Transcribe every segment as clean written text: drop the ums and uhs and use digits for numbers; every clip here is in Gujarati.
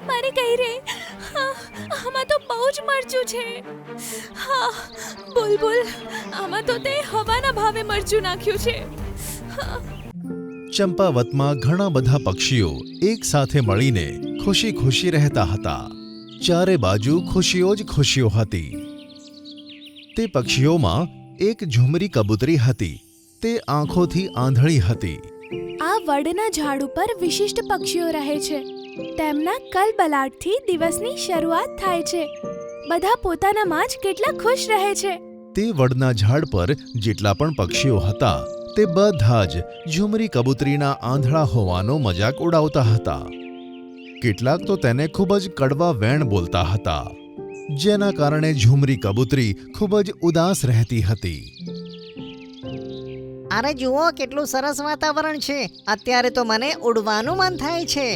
મારી કઈ રે આમાં તો બહુ જ મરચું છે. હા બુલબુલ, આમાં તો તે હવાના ભાવે મરચું નાખ્યું છે. ચંપાવતમાં ઘણા બધા પક્ષીઓ એક સાથે મળીને ખુશી ખુશી રહેતા હતા. ચારે બાજુ ખુશીઓ જ ખુશીઓ હતી. તે પક્ષીઓમાં એક ઝુમરી કબૂતરી હતી. તે આંખોથી આંધળી હતી. આ વડના ઝાડ ઉપર વિશિષ્ટ પક્ષીઓ રહે છે. તેમના કલબલાટથી દિવસની શરૂઆત થાય છે. બધા પોતાનામાં જ કેટલા ખુશ રહે છે. તે વડના ઝાડ પર જેટલા પણ પક્ષીઓ હતા તે બધા જ ઝુમરી કબૂતરીના આંધળા હોવાનો મજાક ઉડાવતા હતા. કેટલાક તો તેને ખૂબ જ કડવા વેણ બોલતા હતા, જેના કારણે ઝુમરી કબૂતરી ખૂબ જ ઉદાસ રહેતી હતી. અરે જુઓ, કેટલું સરસ વાતાવરણ છે. અત્યારે તો મને ઉડવાનું મન થાય છે.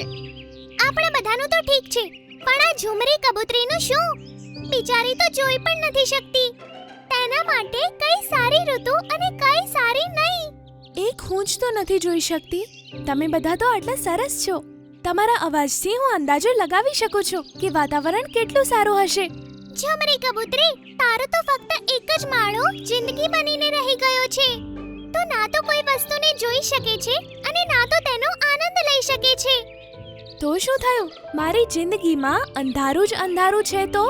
આપણે બધાનું તો ઠીક છે, પણ આ ઝુમરી કબૂતરીનું શું? બિચારી તો જોઈ પણ નથી શકતી. તેના માટે કઈ સારી ઋતુ અને કઈ સારી નહીં. એક હું જ તો નથી જોઈ શકતી. તમે બધા તો આટલા સરસ છો. તમારા અવાજથી હું અંદાજો લગાવી શકું છું કે વાતાવરણ કેટલું સારું હશે. ઝુમરી કબૂતરી, તારો તો ફક્ત એક જ માળો જિંદગી બનીને રહી ગયો છે. તો ના તો કોઈ વસ્તુને જોઈ શકે છે અને ના તો તેનો આનંદ લઈ શકે છે. તો શું થયું? મારી જિંદગીમાં અંધારું જ અંધારું છે. તો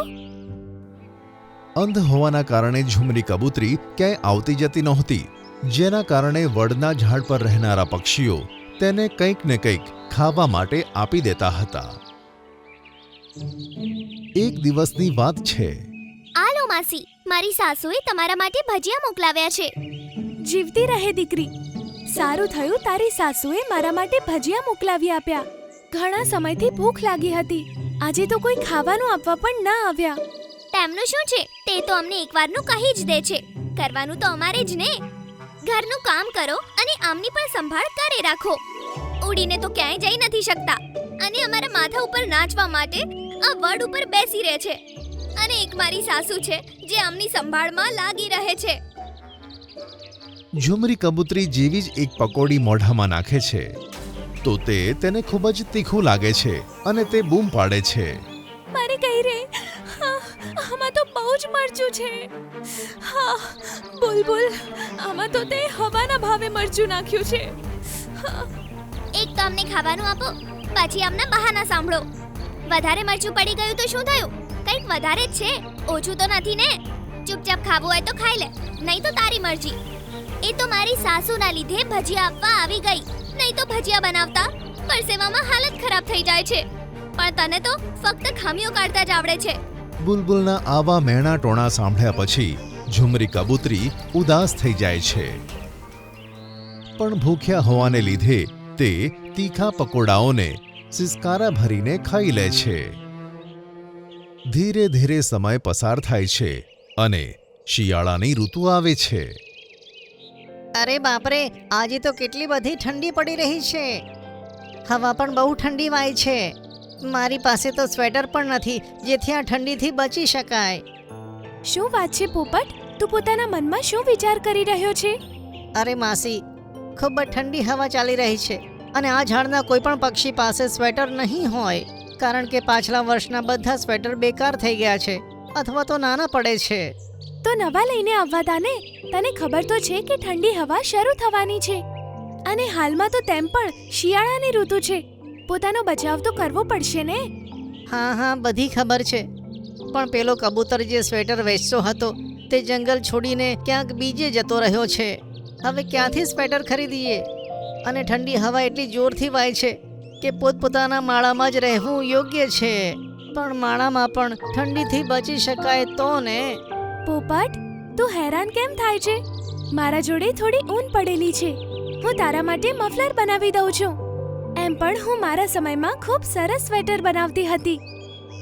અંધ હોવાના કારણે ઝુમરી કબૂતરી ક્યાંય આવતી જતી નહોતી, જેના કારણે વડના ઝાડ પર રહેનારા પક્ષીઓ તેને કંઈક ને કંઈક ખાવા માટે આપી દેતા હતા. એક દિવસની વાત છે. આલો માસી, મારી સાસુએ તમારા માટે ભજીયા મોકલાવ્યા છે. જીવતી રહે દીકરી. સારું થયું તારી સાસુએ મારા માટે ભજીયા મોકલાવી આપ્યા. ઘણા સમયથી ભૂખ લાગી હતી. આજે તો કોઈ ખાવાનું આપવા પણ ના આવ્યા. તેમનું શું છે? તે તો અમને એકવારનું કહી જ દે છે. કરવાનું તો અમારે જ ને. ઘરનું કામ કરો અને આમની પણ સંભાળ કરે રાખો. ઉડીને તો ક્યાંય જઈ નથી શકતા અને અમારા માથા ઉપર નાચવા માટે આ વડ ઉપર બેસી રહે છે. અને એક મારી સાસુ છે જે આમની સંભાળમાં લાગી રહે છે. ઝુમરી કબૂતરી જેવી જ એક પકોડી મોઢામાં નાખે છે તો તેને ખૂબ જ તીખું લાગે છે અને તે બૂમ પાડે છે. મારી કઈ રે આમાં તો બહુ જ મરચું છે. હા બુલબુલ, આમાં તો તે હવાના ભાવે મરચું નાખ્યું છે. એક તો અમને ખાવાનું આપો, પછી આમના બહાના સાંભળો. વધારે મરચું પડી ગયું તો શું થયું? કંઈક વધારે જ છે, ઓછું તો નથી ને. ચૂપચાપ ખાવું હોય તો ખાઈ લે, નહીં તો તારી મરજી. એ તો મારી સાસુના લીધે ભજીયા આપવા આવી ગઈ, નહીં તો ભજીયા બનાવતા પરસેવામાં હાલત ખરાબ થઈ જાય છે. પણ તને તો ફક્ત ખામીઓ કાઢતા જ આવડે છે. બુલબુલના આવા મહેણા ટોણા સાંભળ્યા પછી ઝુમરી કબૂતરી ઉદાસ થઈ જાય છે. પણ ભૂખ્યા હોવાને લીધે તે તીખા પકોડાઓને સિસકારા ભરીને ખાઈ લે છે. ધીરે ધીરે સમય પસાર થાય છે અને શિયાળાની ઋતુ આવે છે. અરે બાપરે, આજે તો કેટલી બધી ઠંડી પડી રહી છે. હવા પણ બહુ ઠંડી વાય છે. મારી પાસે તો સ્વેટર પણ નથી જેથી આ ઠંડીથી બચી શકાય. શું વાત છે પોપટ? તું પોતાના મનમાં શું વિચાર કરી રહ્યો છે? અરે માસી, ખૂબ જ ઠંડી હવા ચાલી રહી છે અને આ ઝાડના કોઈ પણ પક્ષી પાસે સ્વેટર નહીં હોય, કારણ કે પાછલા વર્ષના બધા સ્વેટર બેકાર થઈ ગયા છે અથવા તો નાના પડે છે. તો નવા લઈને આવવા દાને. તને ખબર તો છે કે ઠંડી હવા શરૂ થવાની છે અને હાલમાં તો તેમ પણ શિયાળાની ઋતુ છે. પોતાનો બચાવ તો કરવો પડશે ને. હા, બધી ખબર છે, પણ પેલો કબૂતર જે સ્વેટર વેચતો હતો તે જંગલ છોડીને ક્યાંક બીજે જતો રહ્યો છે. હવે ક્યાંથી સ્વેટર ખરીદીએ? અને ઠંડી હવા એટલી જોરથી વાય છે કે પોતપોતાના માળામાં જ રહેવું યોગ્ય છે. પણ માળામાં પણ ઠંડીથી બચી શકાય તો ને. પોપટ, તું હેરાન કેમ થાય છે? મારા જોડે થોડી ઊન પડેલી છે. હું તારા માટે મફલર બનાવી દઉં છું. એમ પણ હું મારા સમયમાં ખૂબ સરસ સ્વેટર બનાવતી હતી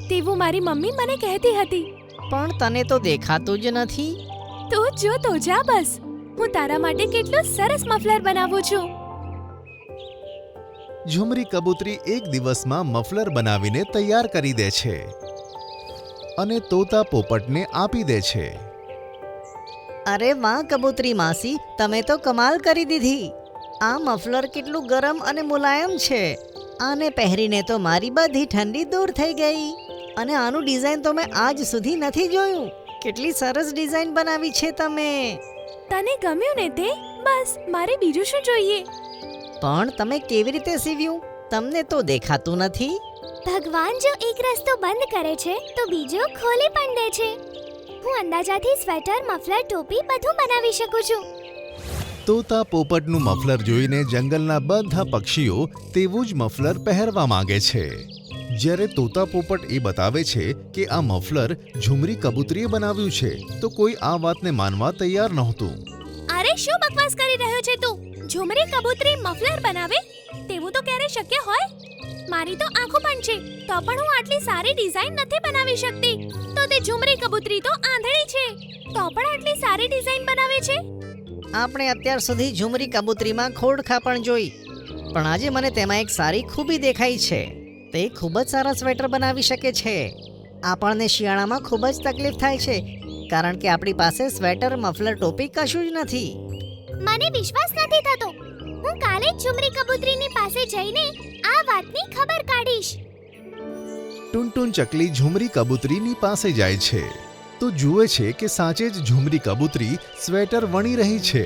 તેવું મારી મમ્મી મને કહેતી હતી. પણ તને તો દેખાતું જ નથી. તું જો તો જા બસ. હું તારા માટે કેટલું સરસ મફલર બનાવું છું. ઝુમરી કબૂતરી એક દિવસમાં મફલર બનાવીને તૈયાર કરી દે છે અને તોતા પોપટને આપી દે છે. અરે વાહ કબૂતરી માસી, તમે તો કમાલ કરી દીધી. આ મફલર કેટલું ગરમ અને મુલાયમ છે. આને પહેરીને તો મારી બધી ઠંડી દૂર થઈ ગઈ. અને આનું ડિઝાઇન તો મેં આજ સુધી નથી જોયું. કેટલી સરસ ડિઝાઇન બનાવી છે તમે. તને ગમ્યું ને તે? બસ મારે બીજું શું જોઈએ? પણ તમે કેવી રીતે સીવ્યું? તમને તો દેખાતું નથી. ભગવાન જો એક રસ્તો બંધ કરે છે તો બીજો ખોલી પણ દે છે. હું અંદાજાથી સ્વેટર, મફલર, ટોપી બધું બનાવી શકું છું. તોતા પોપટનું મફલર જોઈને જંગલના બધા પક્ષીઓ તેવું જ મફલર પહેરવા માંગે છે. જ્યારે તોતા પોપટ એ બતાવે છે કે આ મફલર ઝુમરી કબૂતરીએ બનાવ્યું છે તો કોઈ આ વાતને માનવા તૈયાર નહોતું. અરે શું બકવાસ કરી રહ્યો છે તું? ઝુમરી કબૂતરી મફલર બનાવે તેવું તો ક્યારે શક્ય હોય? મારી તો આંખો પણ છે તો પણ હું આટલી સારી ડિઝાઇન નથી બનાવી શકતી. તો તે ઝુમરી કબૂતરી તો આંધળી છે તો પણ આટલી સારી ડિઝાઇન બનાવે છે. આપણે અત્યાર સુધી ઝુમરી કબૂતરીમાં ખોડખા પણ જોઈ, પણ આજે મને તેમાં એક સારી ખૂબી દેખાઈ છે. તે ખૂબ જ સારા સ્વેટર બનાવી શકે છે. આપણને શિયાળામાં ખૂબ જ તકલીફ થાય છે કારણ કે આપણી પાસે સ્વેટર, મફલર, ટોપી કશું જ નથી. મને વિશ્વાસ નથી થતો. હું કાલે જ ઝુમરી કબૂતરીની પાસે જઈને આ વાતની ખબર કાઢીશ. ટુનટુન ચકલી ઝુમરી કબૂતરીની પાસે જાય છે તો જુએ છે કે સાચે જ ઝુમરી કબૂતરી સ્વેટર વણી રહી છે.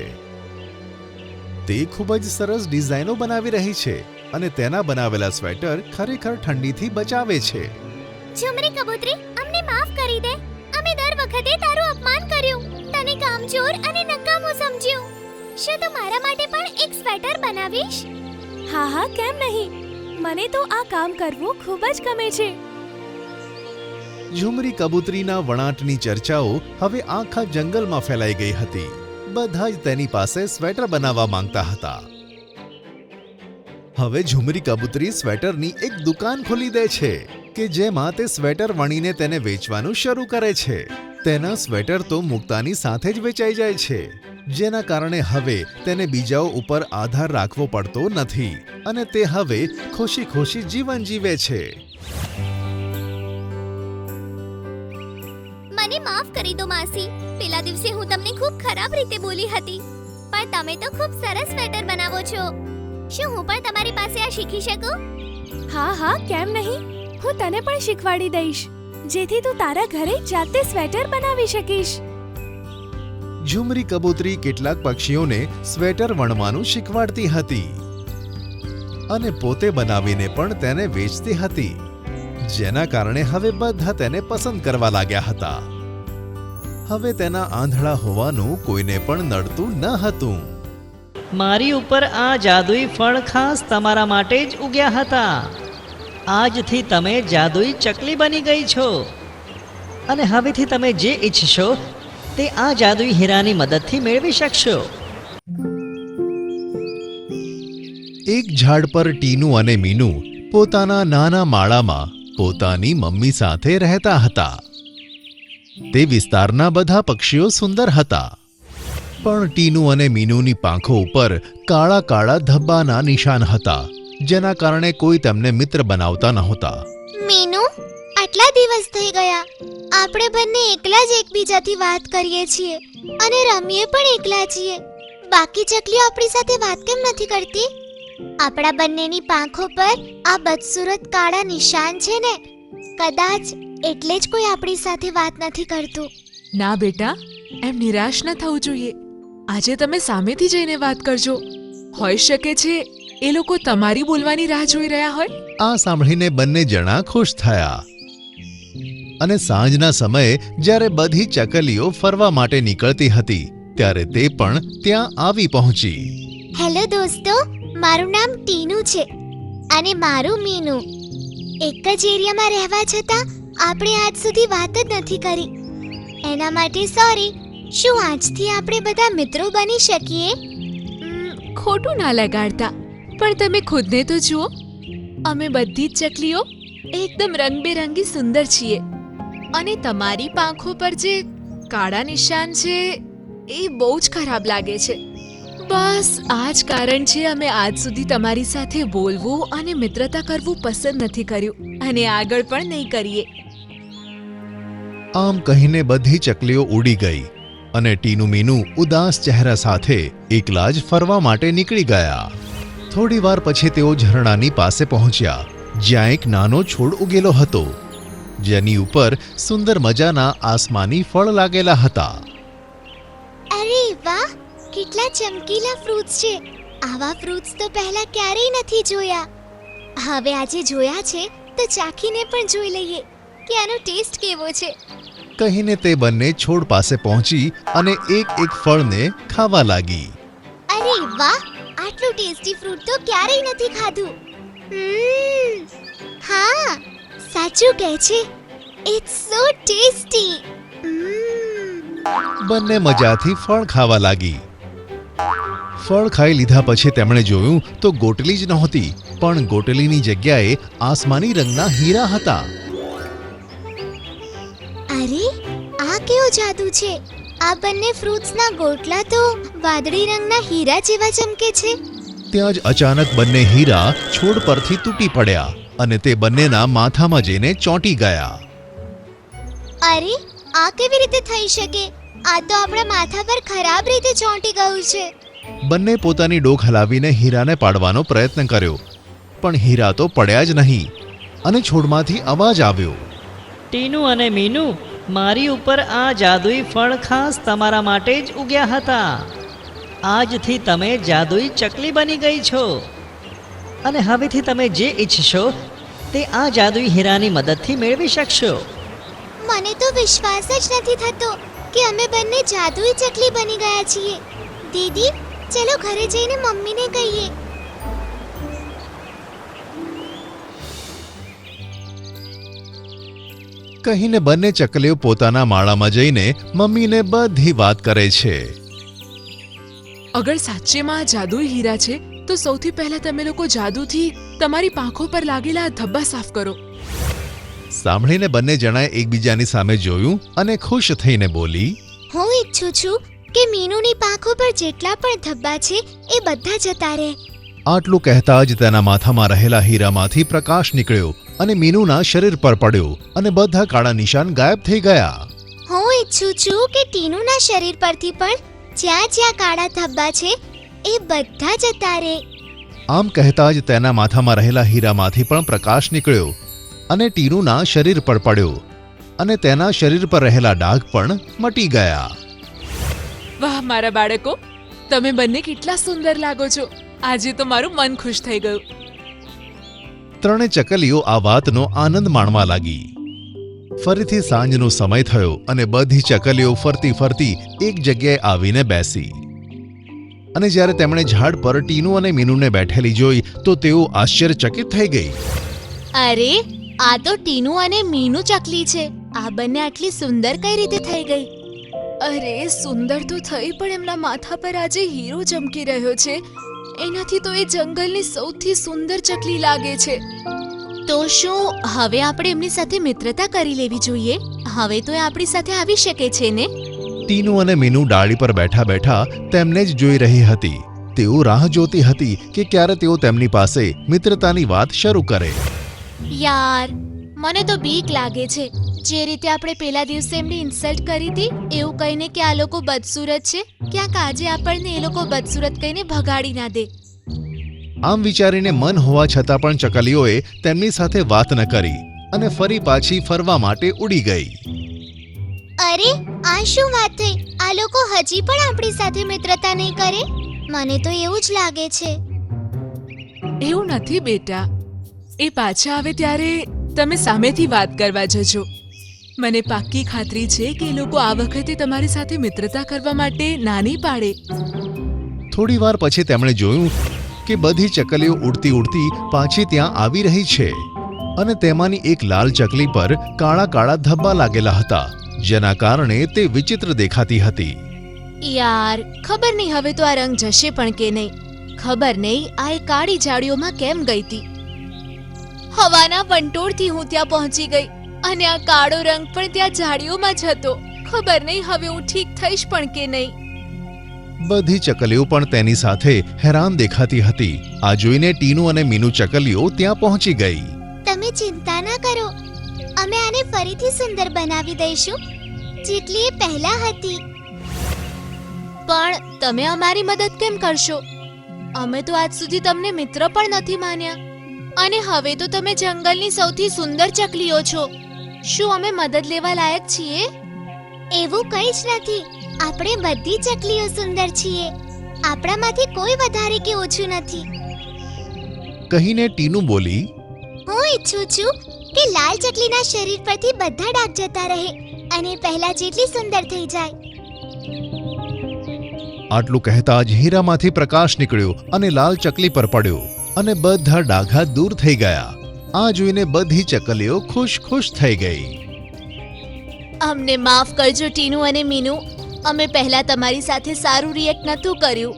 તે ખૂબ જ સરસ ડિઝાઇનો બનાવી રહી છે અને તેના બનાવેલા સ્વેટર ખરેખર ઠંડીથી બચાવે છે. ઝુમરી કબૂતરી, અમને માફ કરી દે. અમે દર વખતે તારું અપમાન કર્યું, તને કામચોર અને નકામો સમજ્યું. શું તું મારા માટે પણ એક સ્વેટર બનાવીશ? હા હા, કેમ નહીં? મને તો આ કામ કરવું ખૂબ જ ગમે છે. ઝુમરી કબૂતરીના વણાટની ચર્ચાઓ હવે આખા જંગલમાં ફેલાઈ ગઈ હતી. બધા જ તેની પાસે સ્વેટર બનાવવા માંગતા હતા. હવે ઝુમરી કબૂતરી સ્વેટરની એક દુકાન ખોલી દે છે કે જેમાં તે સ્વેટર વણીને તેને વેચવાનું શરૂ કરે છે. તેના સ્વેટર તો મુક્તાની સાથે જ વેચાઈ જાય છે, જેના કારણે હવે તેને બીજાઓ ઉપર આધાર રાખવો પડતો નથી અને તે હવે ખુશી ખુશી જીવન જીવે છે. મને માફ કરી દો માસી. પેલા દિવસે હું તમને ખૂબ ખરાબ રીતે બોલી હતી, પણ તમે તો ખૂબ સરસ સ્વેટર બનાવો છો. શું હું પણ તમારી પાસે આ શીખી શકું? હા હા, કેમ નહીં? હું તને પણ શીખવાડી દઈશ જેથી તું તારા ઘરે જાતે સ્વેટર બનાવી શકીશ. ઝુમરી કબૂતરી કેટલાક પક્ષીઓને સ્વેટર વણવાનું શીખવાડતી હતી અને પોતે બનાવીને પણ તેને વેચતી હતી, જેના કારણે હવે બધા તેને પસંદ કરવા લાગ્યા હતા. હવે તેના આંધળા હોવાનું કોઈને પણ નડતું ન હતું. મારી ઉપર આ જાદુઈ ફળ ખાસ તમારા માટે જ ઉગ્યા હતા. આજથી તમે જાદુઈ ચકલી બની ગઈ છો અને હવેથી તમે જે ઈચ્છશો તે આ જાદુઈ હીરાની મદદથી મેળવી શકશો. એક ઝાડ પર ટીનુ અને મીનુ પોતાના નાના માળામાં પોતાની મમ્મી સાથે રહેતા હતા. તે વિસ્તારના બધા પક્ષીઓ સુંદર હતા, પણ ટીનુ અને મીનુની પાંખો ઉપર કાળા કાળા ધબ્બાના નિશાન હતા, જેના કારણે કોઈ તેમને મિત્ર બનાવતા નહોતા. મીનુ, આટલા દિવસ થઈ ગયા. આપણે બંને એકલા જ એકબીજાથી વાત કરીએ છીએ અને રમીએ પણ એકલા છીએ. બાકી ચકલીઓ આપણી સાથે વાત કેમ નથી કરતી? આપણા બંનેની પાંખો પર આ બદસુરત કાળા નિશાન છે ને, કદાચ એટલે જ કોઈ આપણી સાથે વાત નથી કરતું. ના બેટા, એમ નિરાશ ન થવું જોઈએ. આજે તમે સામેથી જઈને વાત કરજો. હોઈ શકે છે એ લોકો તમારી બોલવાની રાહ જોઈ રહ્યા હોય. આ સાંભળીને બંને જણા ખુશ થયા અને સાંજના સમયે જ્યારે બધી ચકલીઓ ફરવા માટે નીકળતી હતી ત્યારે તે પણ ત્યાં આવી પહોંચી. હેલો દોસ્તો, મારું નામ ટીનુ છે અને મારું મીનુ. એક જ એરિયામાં રહેવા છતાં આપણે આજ સુધી વાત જ નથી કરી. એના માટે સોરી. શું આજથી આપણે બધા મિત્રો બની શકીએ? ખોટું ના લગાડતા, પણ તમે ખુદને તો જુઓ. અમે બધી જ ચકલીઓ એકદમ રંગબેરંગી સુંદર છીએ અને તમારી પાંખો પર જે કાળા નિશાન છે એ બહુ જ ખરાબ લાગે છે. બસ આ જ કારણ છે અમે આજ સુધી તમારી સાથે બોલવું અને મિત્રતા કરવું પસંદ નથી કર્યું અને આગળ પણ નહીં કરીએ. આમ કહીને બધી ચકલીઓ ઉડી ગઈ અને ટીનુ મીનુ ઉદાસ ચહેરા સાથે એકલા જ ફરવા માટે નીકળી ગયા. થોડી વાર પછી તેઓ ઝરણાની પાસે પહોંચ્યા, જ્યાં એક નાનો છોડ ઉગેલો હતો, જેની ઉપર સુંદર મજાના આસમાની ફળ લાગેલા હતા. અરે વાહ, કેટલા ચમકીલા ફ્રૂટ્સ છે. આવા ફ્રૂટ્સ તો પહેલા ક્યારેય નથી જોયા. હવે આજે જોયા છે તો ચાખીને પણ જોઈ લઈએ કે આનો ટેસ્ટ કેવો છે. કહીને તે બંને છોડ પાસે પહોંચી અને એક એક ફળને ખાવા લાગી. અરે વાહ, આટલું ટેસ્ટી ફ્રૂટ તો ક્યારેય નથી ખાધું. હા, સાચું કહે છે. It's so tasty. બંને મજાથી ફળ ખાવા લાગી. ફળ ખાઈ લીધા પછી તેમણે જોયું તો ગોટલી જ નહોતી, પણ ગોટલીની જગ્યાએ આસમાની રંગના હીરા હતા. અરે, આ કેવો જાદુ છે. આ બંને ફ્રૂટ્સના ગોટલા તો વાદળી રંગના હીરા જેવા ચમકે છે. ત્યાં જ અચાનક બંને હીરા છોડ પરથી તૂટી પડ્યા અને તે બંનેના માથામાં જઈને ચોંટી ગયા. અરે, આ કેવી રીતે થઈ શકે? આ તો આપણા માથા પર ખરાબ રીતે ચોંટી ગયું છે. બંને પોતાની ડોક હલાવીને હીરાને પાડવાનો પ્રયત્ન કર્યો, પણ હીરા તો પડ્યા જ નહીં અને છોડમાંથી અવાજ આવ્યો. ટીનુ અને મીનુ, મારી ઉપર આ જાદુઈ ફળ ખાસ તમારા માટે જ ઉગ્યા હતા. આજથી તમે જાદુઈ ચકલી બની ગઈ છો અને હવેથી તમે જે ઈચ્છશો તે આ જાદુઈ હીરાની મદદથી મેળવી શકશો. મને તો વિશ્વાસ જ નથી થતો કે અમે બંને જાદુઈ ચકલી બની ગયા છીએ. દીદી, ચલો ઘરે જઈને મમ્મીને કહીએ. કહીને બંને ચકલીઓ પોતાના માળામાં જઈને મમ્મીને બધી વાત કરે છે. અગર સાચેમાં આ જાદુઈ હીરા છે તો સૌથી પહેલા તમે લોકો જાદુથી તમારી પાંખો પર લાગેલા આ ધબ્બા સાફ કરો. સાંભળીને બંને જણાએ એકબીજાની સામે જોયું અને ખુશ થઈને બોલી, હું ઈચ્છું છું કે મીનુની પાંખો પર જેટલા પણ ધબ્બા છે એ બધા જતા રહે. આટલું કહેતા જ તેના માથામાં રહેલા હીરામાંથી પ્રકાશ નીકળ્યો અને મીનુના શરીર પર પડ્યો અને બધા કાળા નિશાન ગાયબ થઈ ગયા. હું ઈચ્છું છું કે ટીનુના શરીર પરથી પણ જ્યાં જ્યાં કાળા ધબ્બા છે એ બધા જતા રહે. આમ કહેતા જ તેના માથામાં રહેલા હીરામાંથી પણ પ્રકાશ નીકળ્યો અને ટીનુના શરીર પર પડ્યો અને તેના શરીર પર રહેલા ડાઘ પણ મટી ગયા. વાહ મારા બાળકો, તમે બંને કેટલા સુંદર લાગો છો. આજે તો મારું મન ખુશ થઈ ગયું. ત્રણે ચકલીઓ આ વાતનો આનંદ માણવા લાગી. ફરીથી સાંજનો સમય થયો અને બધી ચકલીઓ ફરતી ફરતી એક જગ્યાએ આવીને બેસી. અને જ્યારે તેમણે ઝાડ પર ટીનુ અને મીનુને બેઠેલી જોઈ તો તેઓ આશ્ચર્યચકિત થઈ ગઈ. અરે, આ તો ટીનુ અને મીનુ ચકલી છે. આ બંને આટલી સુંદર કઈ રીતે થઈ ગઈ? અરે સુંદર તો થઈ, પણ એમના માથા પર આજે હીરો ચમકી રહ્યો છે. એનાથી તો એ જંગલની સૌથી સુંદર ચકલી લાગે છે. તો શું હવે આપણે એમની સાથે મિત્રતા કરી લેવી જોઈએ? હવે તો એ આપણી સાથે આવી શકે છે ને? ટીનુ અને મીનુ ડાળી પર બેઠા બેઠા તેમને જ જોઈ રહી હતી. તેઓ રાહ જોતી હતી કે ક્યારે તેઓ તેમની પાસે મિત્રતાની વાત શરૂ કરે. યાર, મને તો બીક લાગે છે. જે રીતે આપણે પેલા દિવસે એમની ઇન્સલ્ટ કરી હતી એવું કહીને કે આ લોકો બદસુરત છે, ક્યાંક આજે આપણને એ લોકો બદસુરત કહીને ભગાડી ના દે. આમ વિચારીને મન હોવા છતાં પણ ચકલીઓએ તેમની સાથે વાત ન કરી અને ફરી પાછી ફરવા માટે ઉડી ગઈ. અરે, આ શું વાત થઈ? આ લોકો હજી પણ આપણી સાથે મિત્રતા નહીં કરે? મને તો એવું જ લાગે છે. એવું નથી બેટા, એ પાછા આવે ત્યારે તમે સામેથી વાત કરવા જજો. મને પાક્કી ખાતરી છે કે એ લોકો આ વખતે તમારી સાથે મિત્રતા કરવા માટે ના નહીં પાડે. થોડી વાર પછી તેમણે જોયું કે બધી ચકલીઓ ઉડતી ઉડતી પાછી ત્યાં આવી રહી છે અને તેમાંની એક લાલ ચકલી પર કાળા કાળા ધબ્બા લાગેલા હતા, જેના કારણે તે વિચિત્ર દેખાતી હતી. યાર, ખબર નહીં હવે તો આ રંગ જશે પણ કે નહીં. ખબર નહીં આ એ કાળી જાળીઓમાં કેમ ગઈ હતી. હવાના વંટોળથી હું ત્યાં પહોંચી ગઈ અને આ કાળો રંગ પણ ત્યાં જાળીઓમાં જ હતો. ખબર નહીં હવે હું ઠીક થઈશ પણ કે નહીં. બધી ચકલીઓ પણ તેની સાથે હેરાન દેખાતી હતી. આ જોઈને ટીનુ અને મીનુ ચકલીઓ ત્યાં પહોંચી ગઈ. તમે ચિંતા ના કરો, અમે આને ફરીથી સુંદર બનાવી દઈશું જેટલી એ પહેલા હતી. પણ તમે અમારી મદદ કેમ કરશો? અમે તો આજ સુધી તમને મિત્ર પણ નથી માન્યા અને હવે તો તમે જંગલની સૌથી સુંદર ચકલીઓ છો. શું અમે મદદ લેવા લાયક છીએ? એવું કંઈ જ નથી. આપણે બધી ચકલીઓ સુંદર છીએ. આપણામાંથી કોઈ વધારે કે ઓછું નથી. કહીને ટીનુ બોલી, હું ઈચ્છું છું કે લાલ ચકલીના શરીર પરથી બધા ડાઘ જતા રહે અને પહેલા જેટલી સુંદર થઈ જાય. આટલું કહેતા જ હીરામાંથી પ્રકાશ નીકળ્યો અને લાલ ચકલી પર પડ્યો અને બધા ડાઘા દૂર થઈ ગયા. આ જોઈને બધી ચકલીઓ ખુશ ખુશ થઈ ગઈ. અમને માફ કરજો ટીનુ અને મીનુ. અમે પહેલા તમારી સાથે સારું રિએક્ટ નહોતું કર્યું.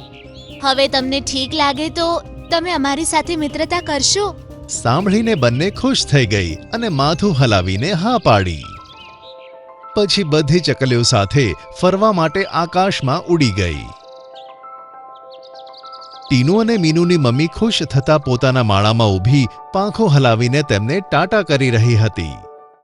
હવે તમને ઠીક લાગે તો તમે અમારી સાથે મિત્રતા કરશો? સાંભળીને બંને ખુશ થઈ ગઈ અને માથું હલાવીને હા પાડી. પછી બધી ચકલીઓ સાથે ફરવા માટે આકાશમાં ઉડી ગઈ. ટીનુ અને મીનુની મમ્મી ખુશ થતા પોતાના માળામાં ઊભી પાંખો હલાવીને તેમને ટાટા કરી રહી હતી.